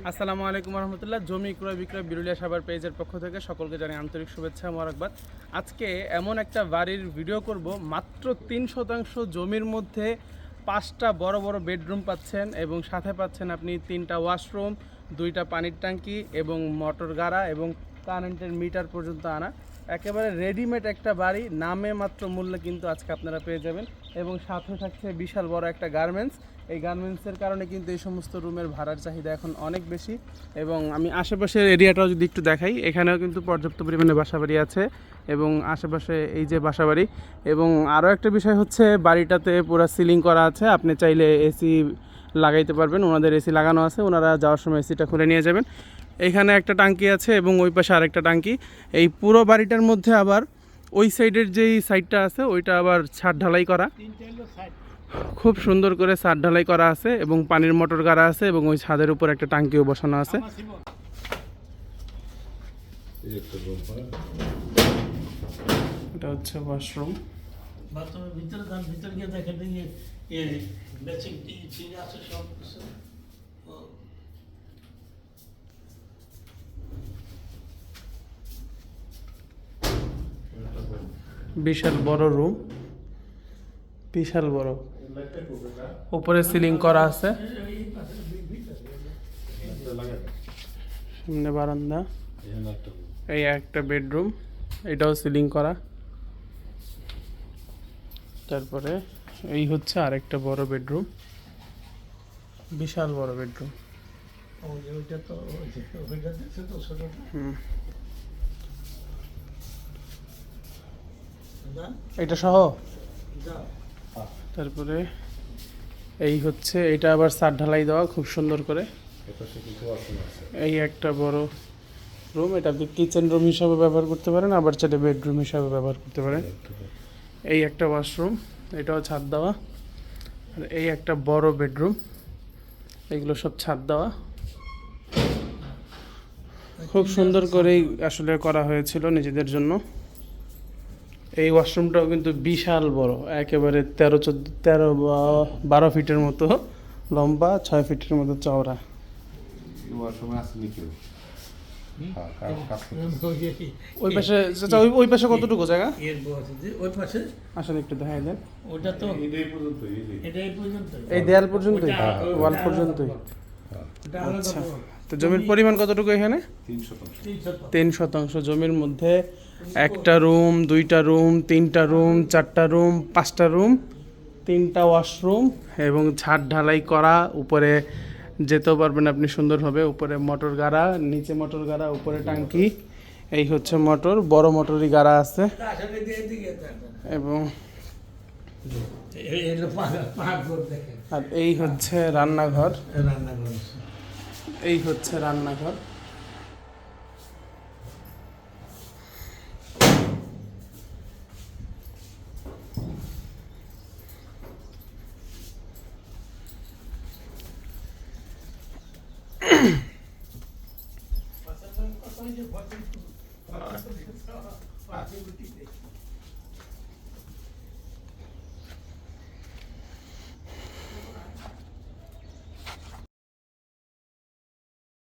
আসসালামু আলাইকুম রহমতুল্লাহ। জমি ক্রয় বিক্রয় বিরুলিয়া সাভার পেজের পক্ষ থেকে সকলকে জানাই আন্তরিক শুভেচ্ছা মোবারকবাদ। আজকে এমন একটা বাড়ির ভিডিও করব, মাত্র 3% জমির মধ্যে 5টা বড় বড় বেডরুম পাচ্ছেন এবং সাথে পাচ্ছেন আপনি 3টা ওয়াশরুম, 2টা পানির ট্যাঙ্কি এবং মোটর গাড়া এবং কারেন্টের মিটার পর্যন্ত আনা। একেবারে রেডিমেড একটা বাড়ি, নামে মাত্র মূল্যে কিন্তু আজকে আপনারা পেয়ে যাবেন এবং সাথে থাকছে বিশাল বড় একটা গার্মেন্টস। এই গার্মেন্টসের কারণে কিন্তু এই সমস্ত রুমের ভাড়ার চাহিদা এখন অনেক বেশি। এবং আমি আশেপাশের এরিয়াটাও যদি একটু দেখাই, এখানেও কিন্তু পর্যাপ্ত পরিমাণে বাসাবাড়ি আছে এবং আশেপাশে এই যে বাসাবাড়ি। এবং আরও একটা বিষয় হচ্ছে, বাড়িটাতে পুরো সিলিং করা আছে, আপনি চাইলে এসি লাগাইতে পারবেন। ওনাদের এসি লাগানো আছে, ওনারা যাওয়ার সময় এসিটা খুলে নিয়ে যাবেন। এইখানে একটা টাঙ্কি আছে এবং ওই পাশে আরেকটা টাঙ্কি। এই পুরো বাড়িটার মধ্যে আবার ওই সাইডের যেই সাইডটা আছে ওইটা আবার ছাদ ঢালাই করা, খুব সুন্দর করে ছাদ ঢালাই করা আছে এবং পানির মোটর গাড়া আছে এবং ওই ছাদের উপর একটা টাঙ্কিও বসানো আছে। এটা হচ্ছে ওয়াশরুম। বিশাল বড় রুম, বিশাল বড়, উপরে সিলিং করা আছে, সামনে বারান্দা, এই একটা বেডরুম, এটাও সিলিং করা। তারপরে এই হচ্ছে আরেকটা বড় বেডরুম, বিশাল বড় বেডরুম। এটা সহ। তারপরে এই হচ্ছে, এটা আবার ছাদ ঢালাই দেওয়া খুব সুন্দর করে। এই একটা বড় রুম, এটা আপনি কিচেন রুম হিসাবে ব্যবহার করতে পারেন, আবার চাইলে বেডরুম হিসাবে ব্যবহার করতে পারেন। এই একটা ওয়াশরুম, এটাও ছাদ দেওয়া। আর এই একটা বড় বেডরুম, এগুলো সব ছাদ দেওয়া। খুব সুন্দর করেই আসলে করা হয়েছিল নিজেদের জন্য। এই ওয়াশরুমটাও কিন্তু বিশাল বড়, একেবারে 13-12 ফিটের মতো লম্বা, 6 ফিটের মতো চওড়া। ওই পাশে ওই পাশে কতটুকু জায়গা? ওই পাশে আসলে একটু দেখাই দেন। ওটা তো এই দেয়াল পর্যন্তই, ওয়াল পর্যন্তই। আচ্ছা, তো জমির পরিমাণ কতটুকু এখানে? 3% জমির মধ্যে একটা রুম, 2টা রুম, 3টা রুম, 4টা রুম, 5টা রুম, 3টা ওয়াশরুম এবং ছাদ ঢালাই করা। উপরে যেতেও পারবেন আপনি সুন্দরভাবে, উপরে মোটর গাড়া, নিচে মোটর গাড়া, উপরে টাঙ্কি। এই হচ্ছে মোটর, বড় মোটরই গাড়া আছে। এবং আর এই হচ্ছে রান্নাঘর, এই হচ্ছে রান্নাঘর।